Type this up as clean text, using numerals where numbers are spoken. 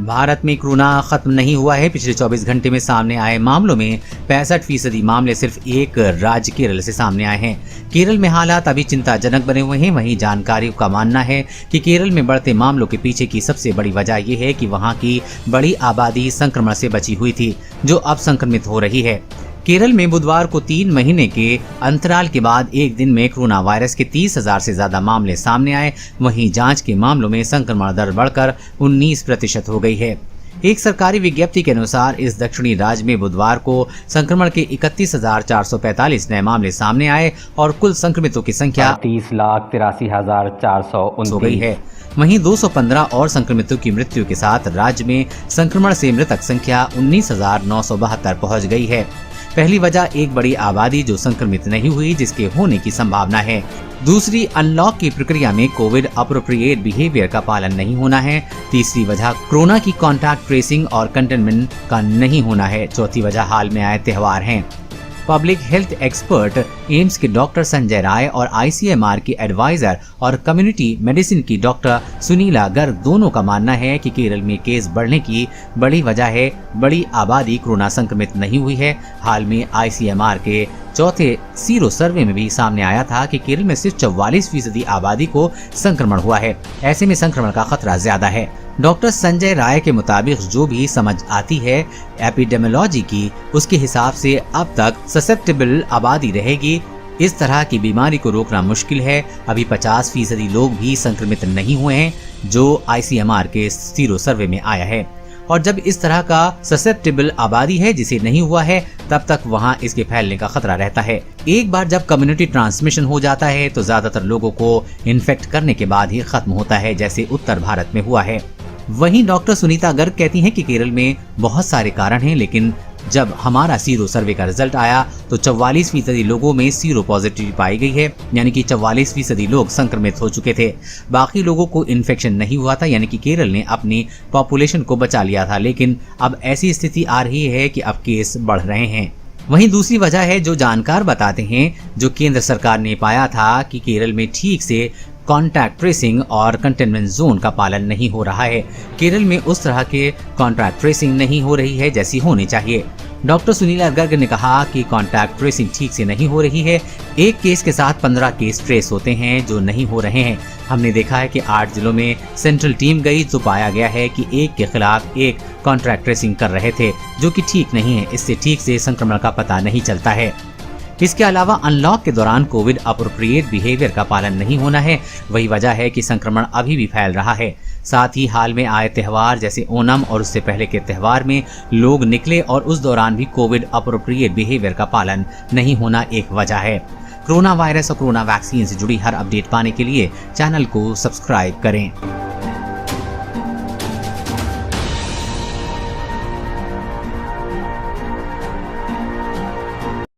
भारत में कोरोना खत्म नहीं हुआ है। पिछले 24 घंटे में सामने आए मामलों में 65% मामले सिर्फ एक राज्य केरल से सामने आए हैं। केरल में हालात अभी चिंताजनक बने हुए हैं। वहीं जानकारियों का मानना है कि केरल में बढ़ते मामलों के पीछे की सबसे बड़ी वजह यह है कि वहां की बड़ी आबादी संक्रमण से बची हुई थी, जो अब संक्रमित हो रही है। केरल में बुधवार को 3 महीने के अंतराल के बाद एक दिन में कोरोना वायरस के 30,000 से ज्यादा मामले सामने आए। वहीं जांच के मामलों में संक्रमण दर बढ़कर 19% हो गई है। एक सरकारी विज्ञप्ति के अनुसार इस दक्षिणी राज्य में बुधवार को संक्रमण के 31,445 नए मामले सामने आए और कुल संक्रमितों की संख्या 30,83,429 हो गई है। वहीं 215 और संक्रमितों की मृत्यु के साथ राज्य में संक्रमण से मृतक संख्या 19,972 पहुंच गई है। पहली वजह एक बड़ी आबादी जो संक्रमित नहीं हुई, जिसके होने की संभावना है। दूसरी, अनलॉक की प्रक्रिया में कोविड अप्रोप्रिएट बिहेवियर का पालन नहीं होना है। तीसरी वजह कोरोना की कॉन्टैक्ट ट्रेसिंग और कंटेनमेंट का नहीं होना है। चौथी वजह हाल में आए त्योहार हैं। पब्लिक हेल्थ एक्सपर्ट एम्स के डॉक्टर संजय राय और आईसीएमआर की एडवाइजर और कम्युनिटी मेडिसिन की डॉक्टर सुनीला गर्ग दोनों का मानना है कि केरल में केस बढ़ने की बड़ी वजह है बड़ी आबादी कोरोना संक्रमित नहीं हुई है। हाल में आईसीएमआर के चौथे सीरो सर्वे में भी सामने आया था कि केरल में सिर्फ 44% आबादी को संक्रमण हुआ है। ऐसे में संक्रमण का खतरा ज्यादा है। डॉक्टर संजय राय के मुताबिक जो भी समझ आती है एपिडेमियोलॉजी की, उसके हिसाब से अब तक ससेप्टेबल आबादी रहेगी। इस तरह की बीमारी को रोकना मुश्किल है। अभी 50% लोग भी संक्रमित नहीं हुए हैं, जो आईसीएमआर के सीरो सर्वे में आया है। और जब इस तरह का ससेप्टेबल आबादी है जिसे नहीं हुआ है, तब तक वहां इसके फैलने का खतरा रहता है। एक बार जब कम्युनिटी ट्रांसमिशन हो जाता है तो ज्यादातर लोगों को इन्फेक्ट करने के बाद ही खत्म होता है, जैसे उत्तर भारत में हुआ है। वहीं डॉक्टर सुनीता गर्ग कहती हैं कि केरल में बहुत सारे कारण हैं, लेकिन जब हमारा सीरो सर्वे का रिजल्ट आया तो 44% लोगों में सीरो पॉजिटिव पाई गई है, यानी कि 44% लोग संक्रमित हो चुके थे। बाकी लोगों को इन्फेक्शन नहीं हुआ था, यानी कि केरल ने अपनी पॉपुलेशन को बचा लिया था। लेकिन अब ऐसी स्थिति आ रही है कि अब केस बढ़ रहे हैं। वहीं दूसरी वजह है जो जानकार बताते हैं, जो केंद्र सरकार ने पाया था कि केरल में ठीक से कॉन्टैक्ट ट्रेसिंग और कंटेनमेंट जोन का पालन नहीं हो रहा है। केरल में उस तरह के कॉन्टैक्ट ट्रेसिंग नहीं हो रही है जैसी होनी चाहिए। डॉक्टर सुनीला गर्ग ने कहा कि कॉन्टैक्ट ट्रेसिंग ठीक से नहीं हो रही है। एक केस के साथ 15 केस ट्रेस होते हैं जो नहीं हो रहे हैं। हमने देखा है कि 8 जिलों में सेंट्रल टीम गई तो पाया गया है कि एक के खिलाफ एक कॉन्टैक्ट ट्रेसिंग कर रहे थे, जो कि ठीक नहीं है। इससे ठीक से संक्रमण का पता नहीं चलता है। इसके अलावा अनलॉक के दौरान कोविड अप्रोप्रिएट बिहेवियर का पालन नहीं होना है। वही वजह है कि संक्रमण अभी भी फैल रहा है। साथ ही हाल में आए त्योहार जैसे ओणम और उससे पहले के त्योहार में लोग निकले और उस दौरान भी कोविड अप्रोप्रिएट बिहेवियर का पालन नहीं होना एक वजह है। कोरोना वायरस और कोरोना वैक्सीन से जुड़ी हर अपडेट पाने के लिए चैनल को सब्सक्राइब करें।